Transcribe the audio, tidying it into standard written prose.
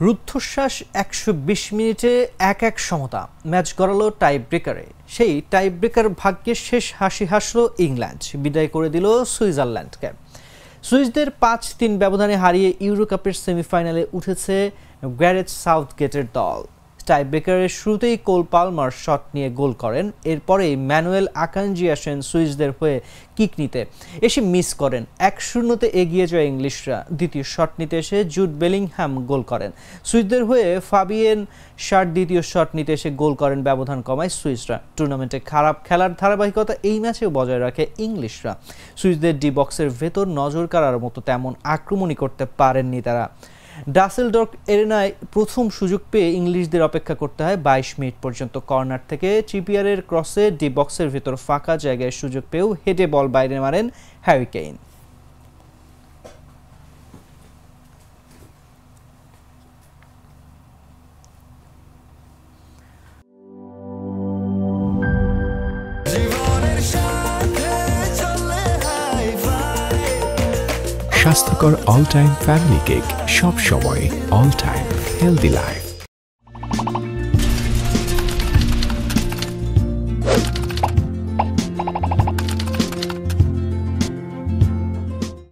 রুদ্ধশ্বাস ১২০ মিনিটে ১-১ সমতা ম্যাচ গড়ালো টাই ব্রেকারে। সেই টাই ব্রেকার ভাগ্যের শেষ হাসি হাসল ইংল্যান্ড, বিদায় করে দিল সুইজারল্যান্ডকে। সুইসদের ৫-৩ ব্যবধানে হারিয়ে ইউরো কাপের সেমিফাইনালে উঠেছে গ্যারেথ সাউথগেটের দল। টাই ব্রেকারের শুরুতেই কোল পালমার শট নিয়ে গোল করেন, এরপরেই ম্যানুয়েল আকানজি আসেন সুইসদের হয়ে কিক নিতে, এসে মিস করেন। ১-০তে এগিয়ে যায় ইংলিশরা। দ্বিতীয় শট নিতে এসে জুড বেলিংহ্যাম গোল করেন। সুইসদের হয়ে ফাবিয়েন শার দ্বিতীয় শট নিতে এসে গোল করেন, ব্যবধান কমায় সুইসরা। টুর্নামেন্টে খারাপ খেলার ধারাবাহিকতা এই ম্যাচেও বজায় রাখে ইংলিশরা। সুইসদের ডি বক্সের ভেতর নজর কাড়ার মতো তেমন আক্রমণই করতে পারেননি তারা। ডাসেলডর্ফ এরেনায় প্রথম সুযোগ পেয়ে ইংলিশদের অপেক্ষা করতে হয় ২২ মিনিট পর্যন্ত। কর্নার থেকে ট্রিপিয়ারের ক্রসে ডি বক্সের ভেতর ফাঁকা জায়গায় সুযোগ পেয়েও হেডে বল বাইরে মারেন হ্যারি কেইন। স্বাস্থ্যকর অল টাইম ফ্যামিলি কেক, সব সময় অল টাইম হেলদি লাইফ।